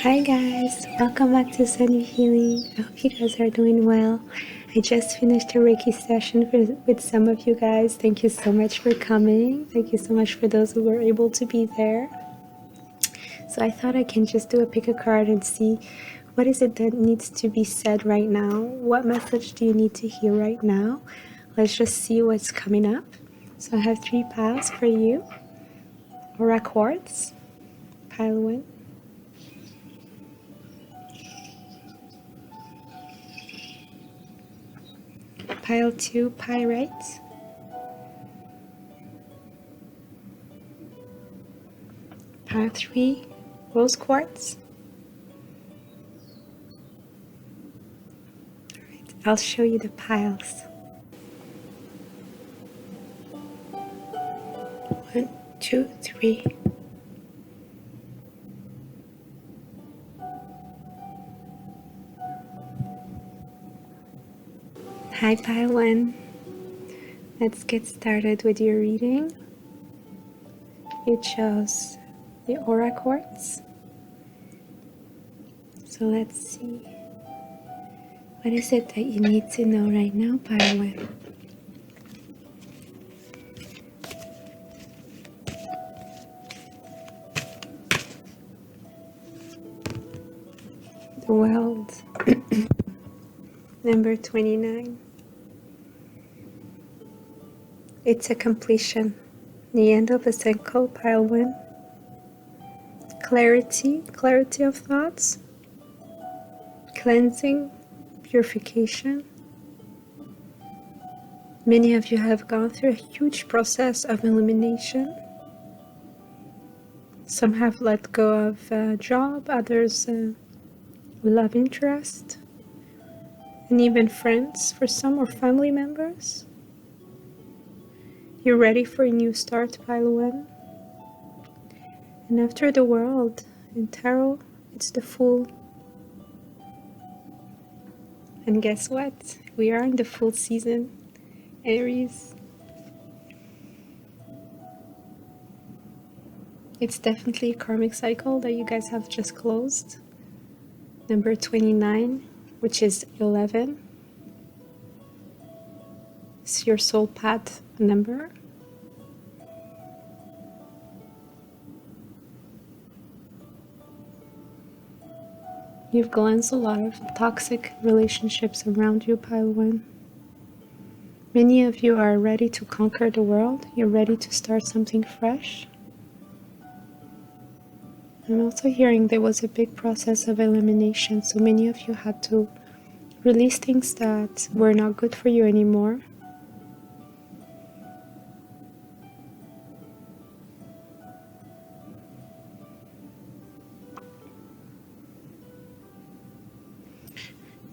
Hi guys, welcome back to Sunny Healing. I hope you guys are doing well. I just finished a Reiki session with some of you guys. Thank you so much for coming. Thank you so much for those who were able to be there. So I thought I can just do a pick a card and see what is it that needs to be said right now. What message do you need to hear right now? Let's just see what's coming up. So I have 3 piles for you. Aura quartz, pile 1. Pile 2, pyrite. Pile 3, rose quartz. Alright, I'll show you the piles. 1, 2, 3. Hi, pile 1. Let's get started with your reading. It shows the aura quartz. So let's see. What is it that you need to know right now, pile 1? The world. Number 29. It's a completion. The end of a cycle, pile 1. Clarity of thoughts. Cleansing, purification. Many of you have gone through a huge process of elimination. Some have let go of a job, others love interest, and even friends for some, or family members. You're ready for a new start, pile 1. And after the world in tarot, it's the Fool. And guess what? We are in the Fool season, Aries. It's definitely a karmic cycle that you guys have just closed. Number 29, which is 11. It's your soul path number. You've glanced a lot of toxic relationships around you, pile 1. Many of you are ready to conquer the world. You're ready to start something fresh. I'm also hearing there was a big process of elimination, so many of you had to release things that were not good for you anymore.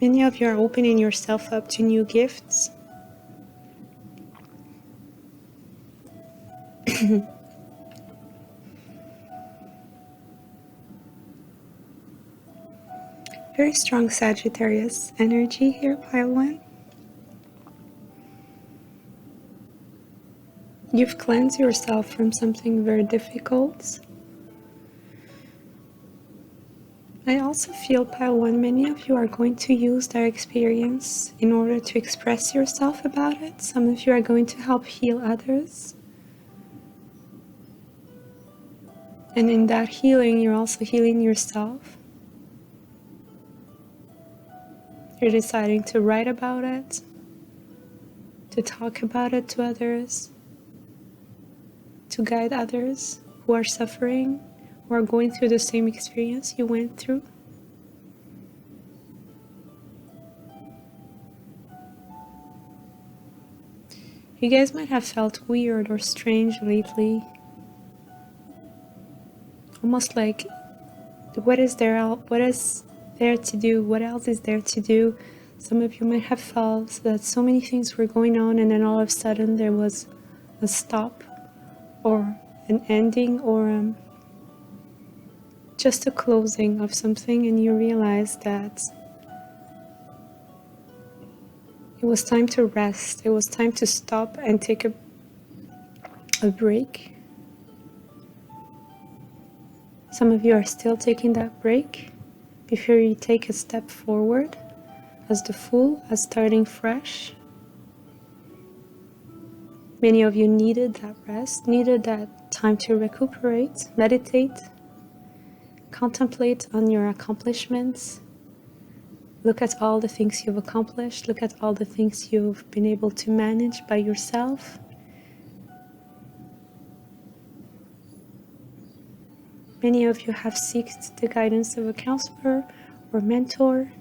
Many of you are opening yourself up to new gifts. Very strong Sagittarius energy here, pile 1. You've cleansed yourself from something very difficult. I also feel, pile 1, many of you are going to use their experience in order to express yourself about it. Some of you are going to help heal others. And in that healing, you're also healing yourself. You're deciding to write about it, to talk about it to others, to guide others who are suffering, who are going through the same experience you went through. You guys might have felt weird or strange lately. Almost like, what is there to do? What else is there to do? Some of you might have felt that so many things were going on, and then all of a sudden there was a stop or an ending, or just a closing of something, and you realize that it was time to rest. It was time to stop and take a break. Some of you are still taking that break. before you take a step forward as the Fool, as starting fresh. Many of you needed that rest, needed that time to recuperate, meditate, contemplate on your accomplishments. Look at all the things you've accomplished. Look at all the things you've been able to manage by yourself. Many of you have sought the guidance of a counselor or mentor.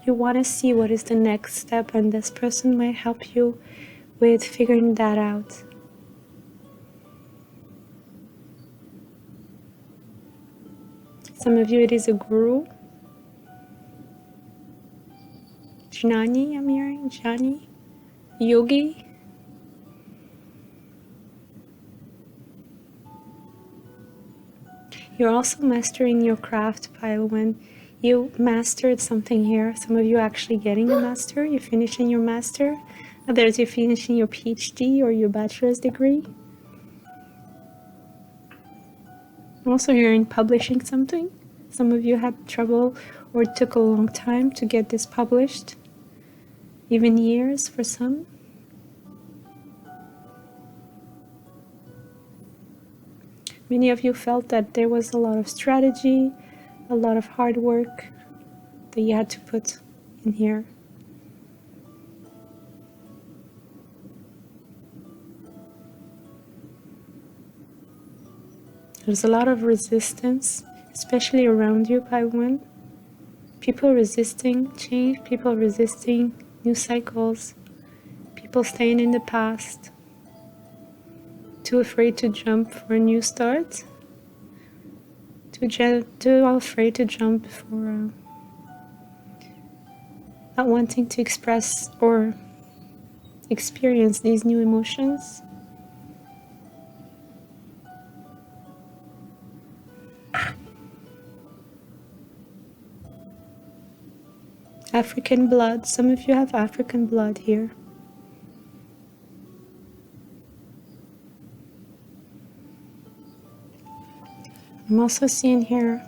You want to see what is the next step, and this person might help you with figuring that out. Some of you, it is a guru. Jnani, I'm hearing. Jnani. Yogi. You're also mastering your craft, Pile. When you mastered something here, some of you are actually getting a master. You're finishing your master. Others, you're finishing your PhD or your bachelor's degree. I'm also hearing publishing something. Some of you had trouble or it took a long time to get this published, even years for some. Many of you felt that there was a lot of strategy, a lot of hard work that you had to put in here. There's a lot of resistance, especially around you, by one. People resisting change, people resisting new cycles, people staying in the past, too afraid to jump for a new start, too afraid to jump for not wanting to express or experience these new emotions. African blood. Some of you have African blood here. I'm also seeing here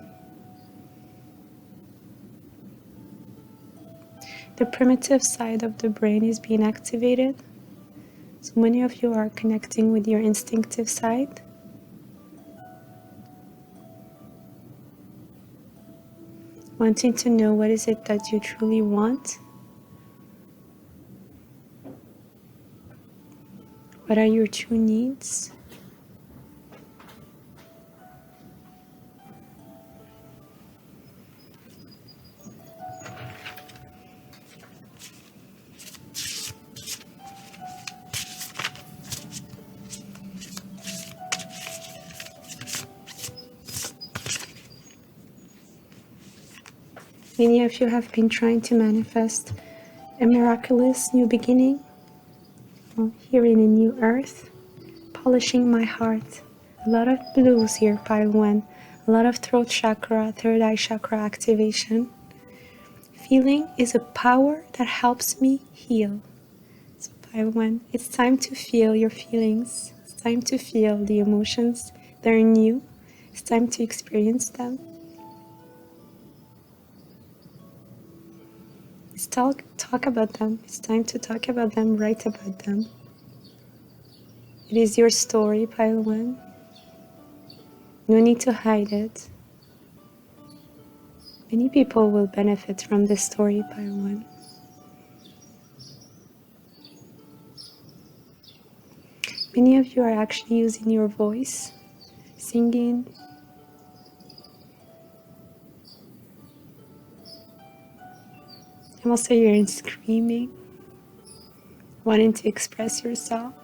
the primitive side of the brain is being activated. So many of you are connecting with your instinctive side. Wanting to know what is it that you truly want. What are your true needs? Many of you have been trying to manifest a miraculous new beginning, here in a new earth, polishing my heart. A lot of blues here, pile one. A lot of throat chakra, third eye chakra activation. Feeling is a power that helps me heal. So pile one, it's time to feel your feelings. It's time to feel the emotions that are new. It's time to experience them. Talk about them. It's time to talk about them, write about them. It is your story, pile one. No need to hide it. Many people will benefit from this story, pile one. Many of you are actually using your voice, singing. I'm also hearing screaming, wanting to express yourself.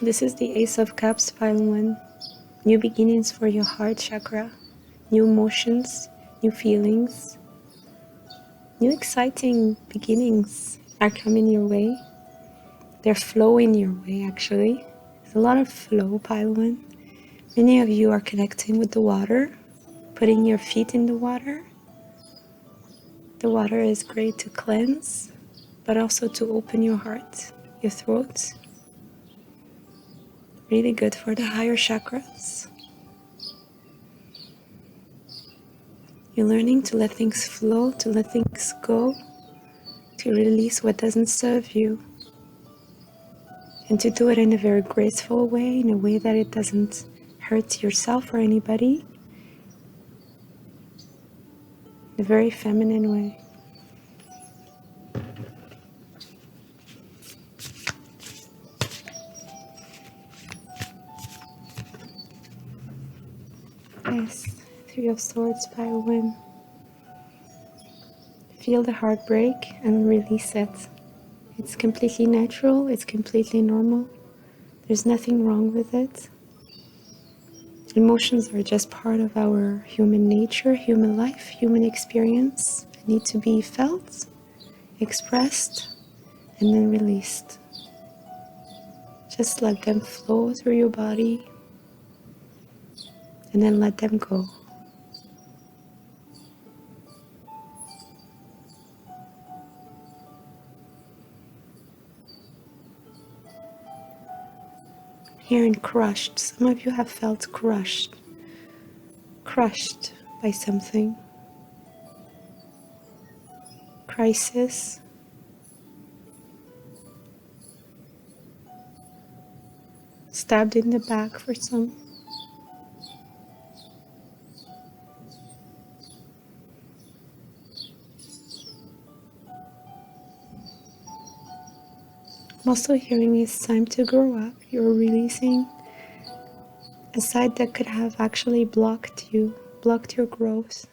This is the Ace of Cups, pile one. New beginnings for your heart chakra, new emotions, new feelings, new exciting beginnings are coming your way. They're flowing your way, actually. There's a lot of flow, pile one. Many of you are connecting with the water, putting your feet in the water. The water is great to cleanse, but also to open your heart, your throat. Really good for the higher chakras. You're learning to let things flow, to let things go, to release what doesn't serve you, and to do it in a very graceful way, in a way that it doesn't hurt yourself or anybody, in a very feminine way. Yes, Three of Swords by a whim. Feel the heartbreak and release it. It's completely natural, it's completely normal. There's nothing wrong with it. Emotions are just part of our human nature, human life, human experience. They need to be felt, expressed, and then released. Just let them flow through your body and then let them go. Here in crushed, some of you have felt crushed by something. Crisis. Stabbed in the back for some. I'm also hearing it's time to grow up. You're releasing a side that could have actually blocked you, blocked your growth.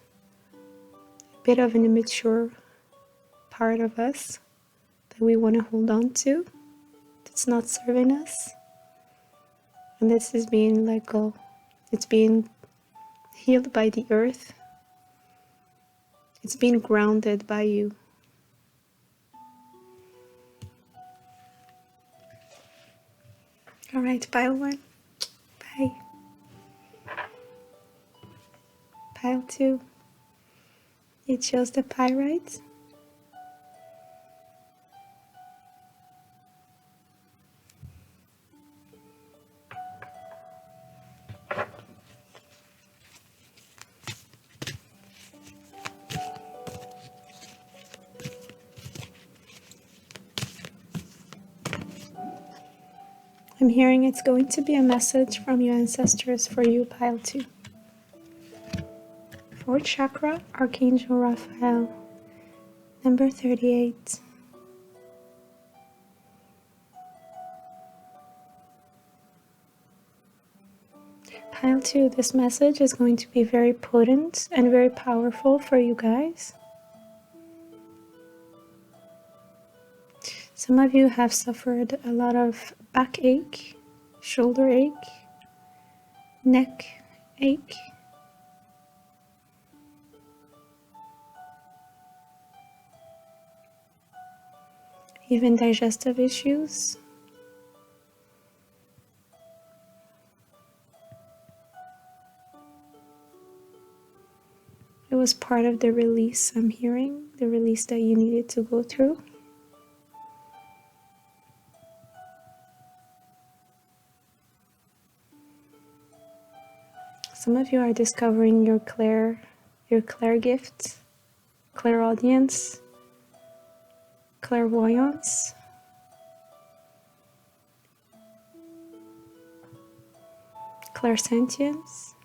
A bit of an immature part of us that we want to hold on to, that's not serving us. And this is being let go. It's being healed by the earth. It's being grounded by you. All right, pile one. Bye. Pile two. You chose the pyrite. I'm hearing it's going to be a message from your ancestors for you, pile two. Fourth chakra, Archangel Raphael, number 38. Pile two, this message is going to be very potent and very powerful for you guys. Some of you have suffered a lot of backache, shoulder ache, neck ache. Even digestive issues. It was part of the release I'm hearing, the release that you needed to go through. Some of you are discovering your clair gift, clairaudience, clairvoyance. Clairsentience.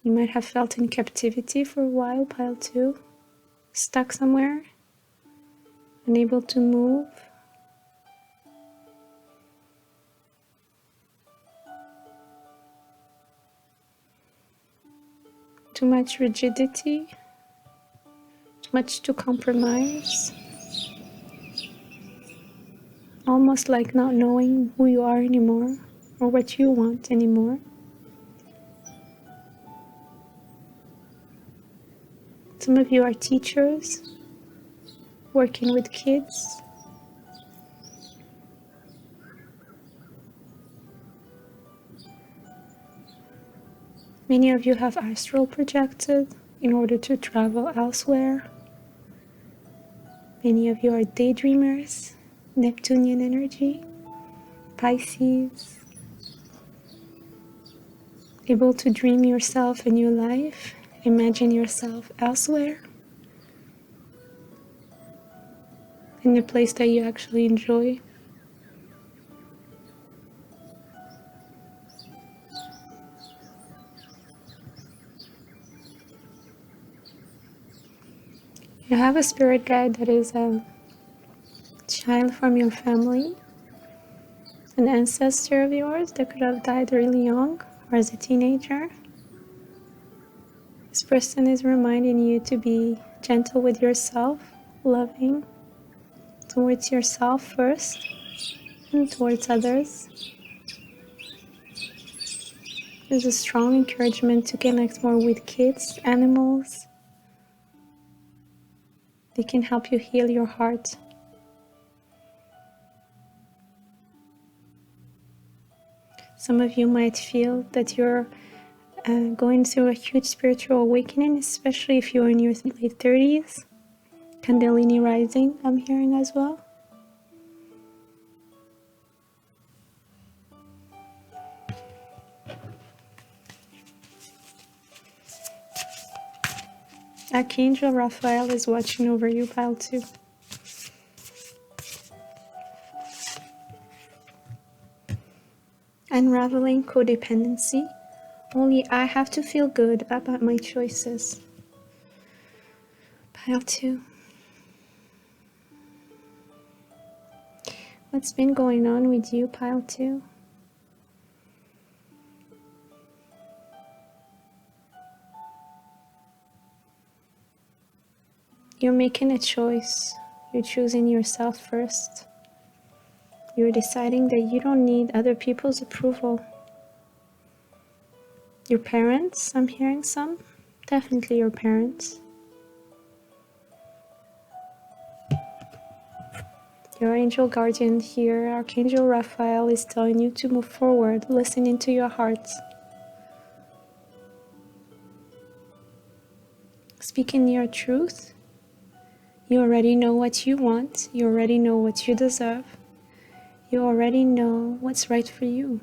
You might have felt in captivity for a while, pile two, stuck somewhere, unable to move. Too much rigidity, too much to compromise. Almost like not knowing who you are anymore or what you want anymore. Some of you are teachers, working with kids. Many of you have astral projected in order to travel elsewhere. Many of you are daydreamers, Neptunian energy, Pisces, able to dream yourself a new life, imagine yourself elsewhere, in a place that you actually enjoy. You have a spirit guide that is a child from your family, an ancestor of yours that could have died really young or as a teenager. This person is reminding you to be gentle with yourself, loving towards yourself first and towards others. There's a strong encouragement to connect more with kids, animals. They can help you heal your heart. Some of you might feel that you're going through a huge spiritual awakening, especially if you're in your late 30s. Kundalini rising, I'm hearing as well. Archangel Raphael is watching over you, pile 2. Unraveling codependency. Only I have to feel good about my choices. Pile 2. What's been going on with you, pile 2? You're making a choice. You're choosing yourself first. You're deciding that you don't need other people's approval. Your parents, I'm hearing some. Definitely your parents. Your angel guardian here, Archangel Raphael, is telling you to move forward, listening to your heart. Speaking your truth. You already know what you want. You already know what you deserve. You already know what's right for you.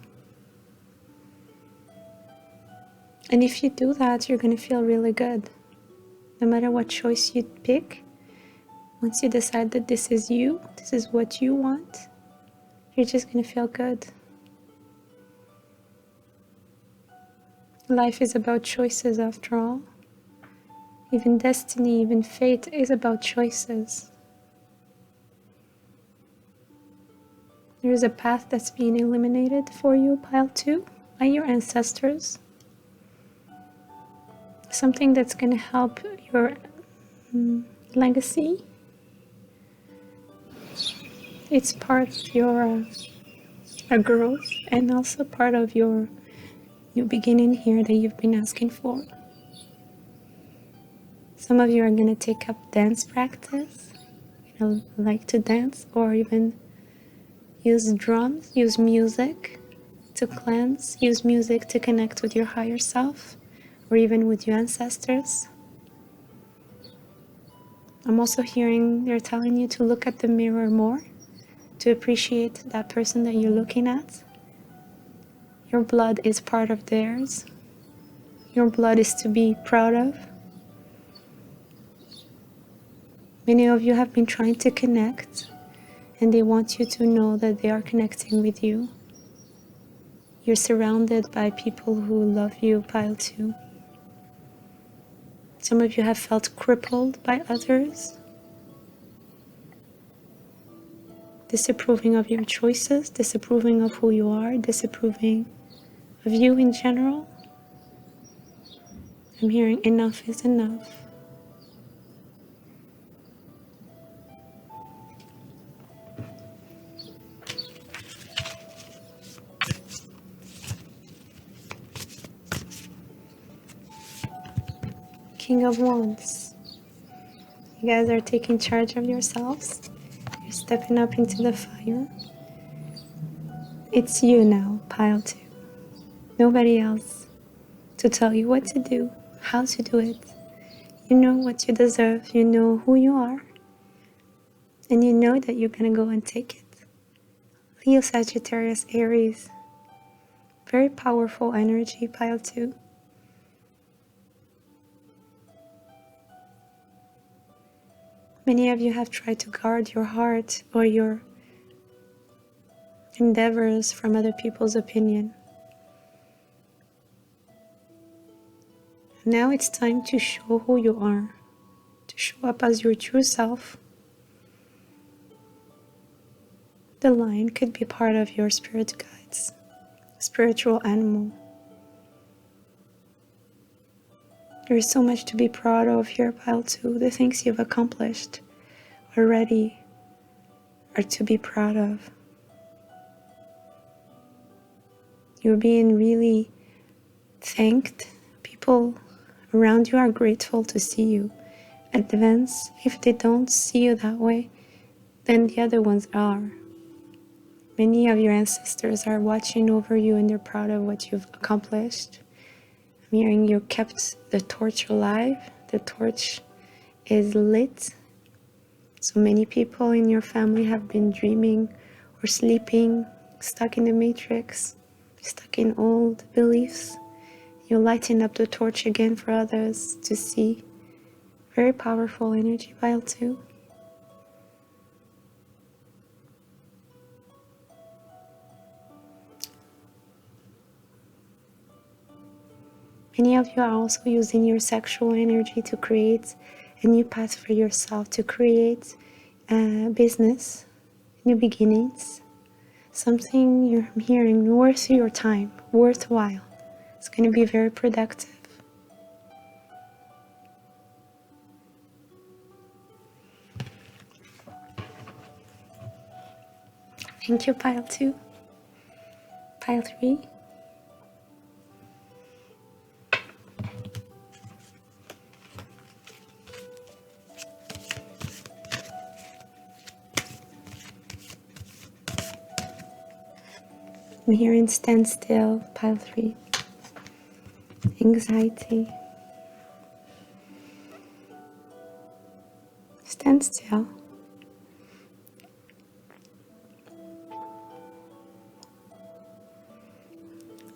And if you do that, you're going to feel really good. No matter what choice you pick, once you decide that this is you, this is what you want, you're just going to feel good. Life is about choices after all. Even destiny, even fate is about choices. There is a path that's being illuminated for you, pile 2, by your ancestors. Something that's going to help your legacy. It's part of your growth and also part of your new beginning here that you've been asking for. Some of you are going to take up dance practice, like to dance, or even use drums, use music to cleanse, use music to connect with your higher self, or even with your ancestors. I'm also hearing they're telling you to look at the mirror more, to appreciate that person that you're looking at. Your blood is part of theirs. Your blood is to be proud of. Many of you have been trying to connect, and they want you to know that they are connecting with you. You're surrounded by people who love you, pile 2. Some of you have felt crippled by others, disapproving of your choices, disapproving of who you are, disapproving of you in general. I'm hearing enough is enough. King of Wands. You guys are taking charge of yourselves. You're stepping up into the fire. It's you now, pile 2. Nobody else to tell you what to do, how to do it. You know what you deserve. You know who you are. And you know that you're going to go and take it. Leo, Sagittarius, Aries. Very powerful energy, pile 2. Many of you have tried to guard your heart or your endeavors from other people's opinion. Now it's time to show who you are, to show up as your true self. The lion could be part of your spirit guides, spiritual animal. There is so much to be proud of here, pile 2. The things you've accomplished already are to be proud of. You're being really thanked. People around you are grateful to see you advance. If they don't see you that way, then the other ones are. Many of your ancestors are watching over you and they're proud of what you've accomplished. I'm hearing you kept the torch alive. The torch is lit. So many people in your family have been dreaming or sleeping, stuck in the matrix, stuck in old beliefs. You lighten up the torch again for others to see. Very powerful energy, pile 2. Many of you are also using your sexual energy to create a new path for yourself, to create a business, new beginnings, something you're hearing worth your time, worthwhile. It's going to be very productive. Thank you, pile 2. Pile 3. I'm hearing stand still, pile 3. Anxiety. Stand still.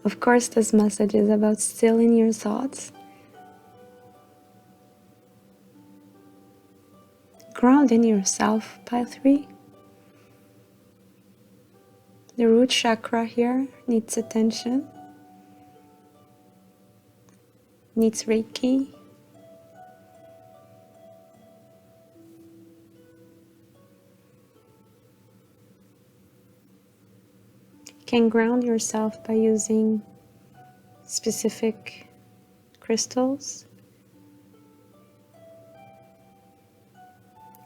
Of course, this message is about stilling your thoughts. Grounding yourself, pile 3. The root chakra here needs attention, needs Reiki. You can ground yourself by using specific crystals.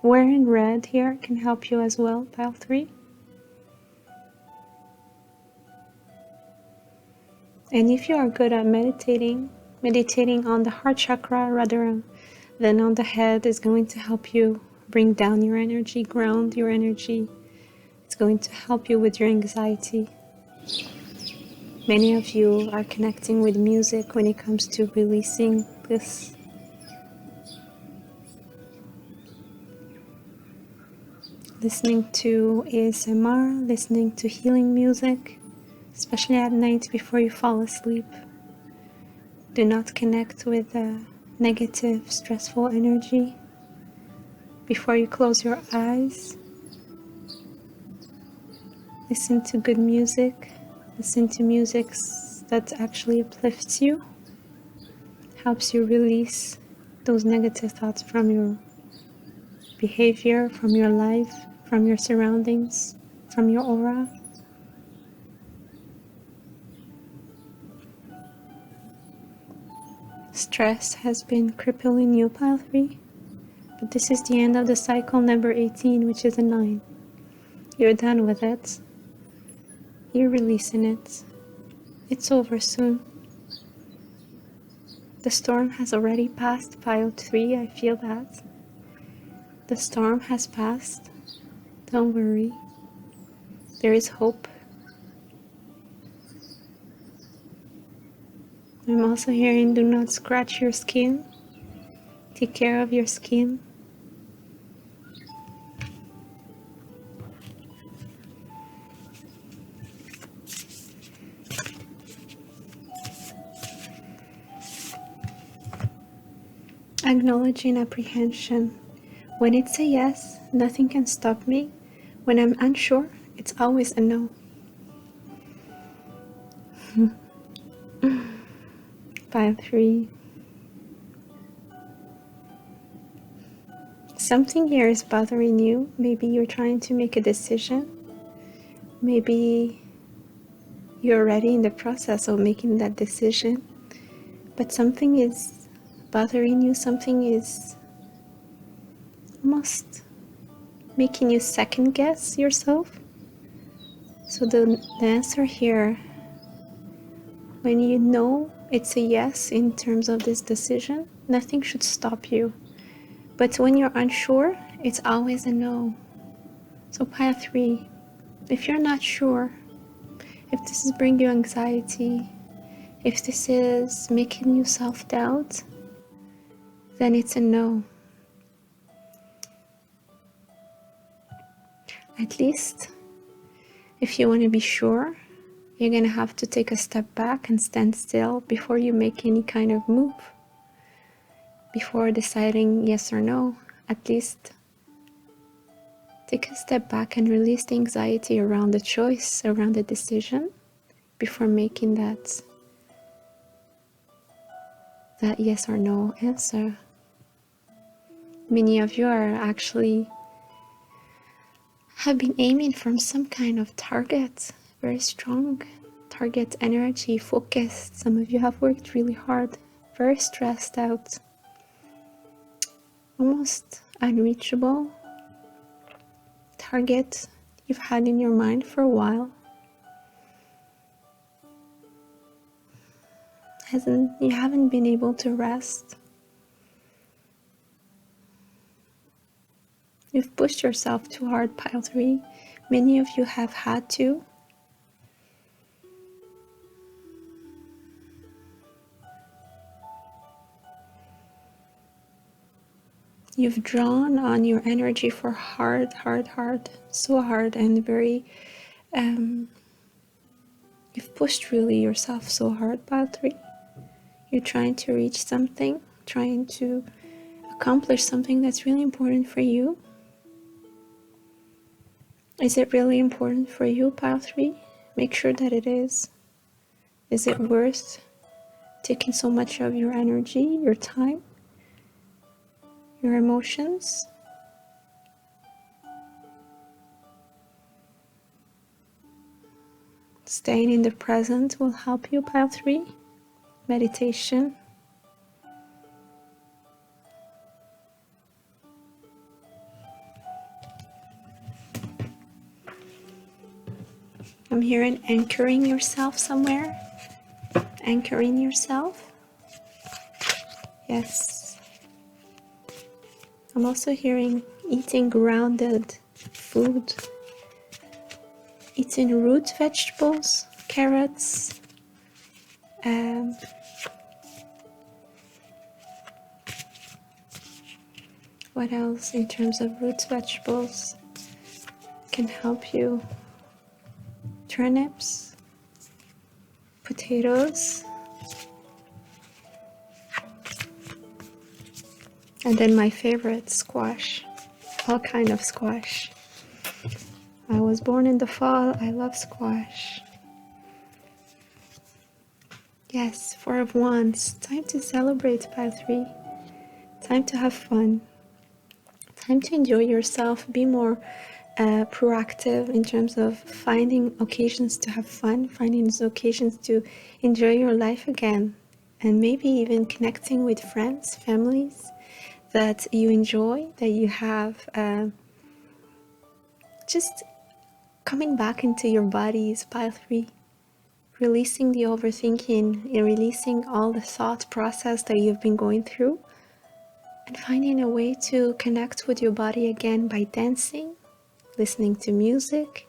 Wearing red here can help you as well, pile 3. And if you are good at meditating on the heart chakra rather than on the head is going to help you bring down your energy, ground your energy. It's going to help you with your anxiety. Many of you are connecting with music when it comes to releasing this. Listening to ASMR, listening to healing music, especially at night before you fall asleep. Do not connect with negative, stressful energy before you close your eyes. Listen to good music. Listen to music that actually uplifts you, helps you release those negative thoughts from your behavior, from your life, from your surroundings, from your aura. Stress has been crippling you, pile 3, but this is the end of the cycle number 18, which is a 9. You're done with it. You're releasing it. It's over soon. The storm has already passed, pile 3, I feel that. The storm has passed. Don't worry. There is hope. I'm also hearing do not scratch your skin. Take care of your skin. Acknowledging apprehension. When it's a yes, nothing can stop me. When I'm unsure, it's always a no. Pile 3. Something here is bothering you. Maybe you're trying to make a decision. Maybe you're already in the process of making that decision. But something is bothering you. Something is almost making you second guess yourself. So the answer here, when you know it's a yes in terms of this decision, nothing should stop you. But when you're unsure, it's always a no. So pile 3, if you're not sure, if this is bringing you anxiety, if this is making you self-doubt, then it's a no. At least, if you want to be sure, you're going to have to take a step back and stand still before you make any kind of move. Before deciding yes or no, at least take a step back and release the anxiety around the choice, around the decision, before making that yes or no answer. Many of you are actually have been aiming from some kind of target, very strong target energy, focused. Some of you have worked really hard, very stressed out, almost unreachable target you've had in your mind for a while. You haven't been able to rest. You've pushed yourself too hard, pile 3. Many of you have had to. You've drawn on your energy for hard, so hard, and very, you've pushed really yourself so hard, pile 3. You're trying to reach something, trying to accomplish something that's really important for you. Is it really important for you, pile 3? Make sure that it is. Is it worth taking so much of your energy, your time, your emotions? Staying in the present will help you, pile 3. Meditation. I'm hearing anchoring yourself somewhere. Anchoring yourself. Yes. I'm also hearing eating grounded food. Eating root vegetables, carrots. What else in terms of root vegetables can help you? Turnips, potatoes, and then my favorite, squash, all kind of squash. I was born in the fall, I love squash. Yes, 4 of Wands, time to celebrate, pile 3. Time to have fun. Time to enjoy yourself, be more proactive in terms of finding occasions to have fun, finding those occasions to enjoy your life again, and maybe even connecting with friends, families that you enjoy, that you have, just coming back into your bodies, pile 3, releasing the overthinking, releasing all the thought process that you've been going through, and finding a way to connect with your body again by dancing, listening to music.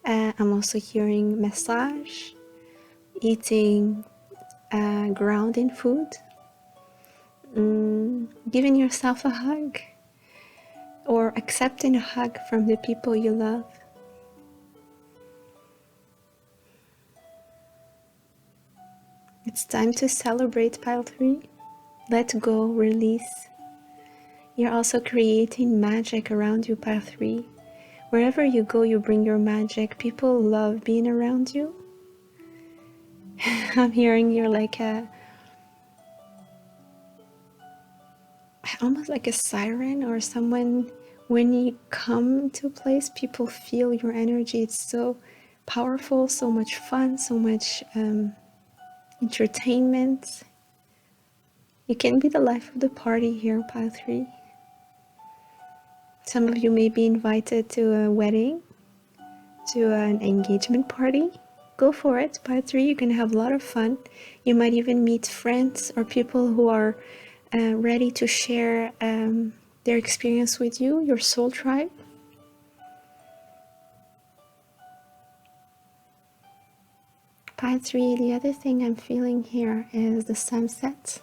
I'm also hearing massage, eating grounding food, giving yourself a hug or accepting a hug from the people you love. It's time to celebrate, pile 3. Let go, release. You're also creating magic around you, pile 3. Wherever you go, you bring your magic. People love being around you. I'm hearing you're like almost like a siren or someone. When you come to a place, people feel your energy. It's so powerful, so much fun, so much entertainment. You can be the life of the party here, pile 3. Some of you may be invited to a wedding, to an engagement party. Go for it, pile 3. You're gonna have a lot of fun. You might even meet friends or people who are ready to share their experience with you, your soul tribe. Pile 3, the other thing I'm feeling here is the sunset.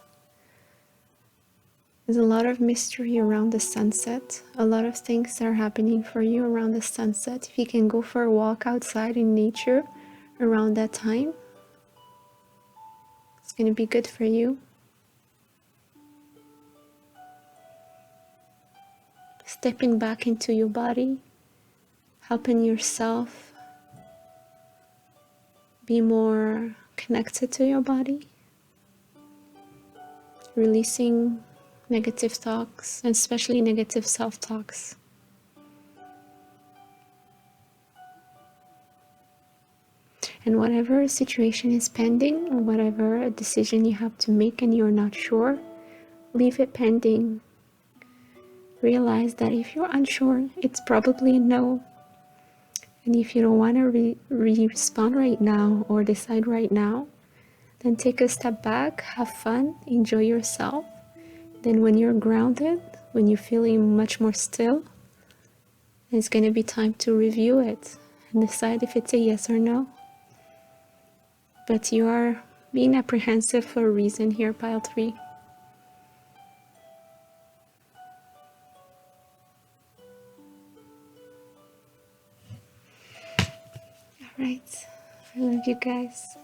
There's a lot of mystery around the sunset. A lot of things are happening for you around the sunset. If you can go for a walk outside in nature around that time, it's going to be good for you. Stepping back into your body, helping yourself be more connected to your body, releasing negative talks, and especially negative self-talks. And whatever situation is pending, or whatever a decision you have to make and you're not sure, leave it pending. Realize that if you're unsure, it's probably a no. And if you don't want to respond right now or decide right now, then take a step back, have fun, enjoy yourself. Then when you're grounded, when you're feeling much more still, it's going to be time to review it and decide if it's a yes or no. But you are being apprehensive for a reason here, pile 3. All right. I love you guys.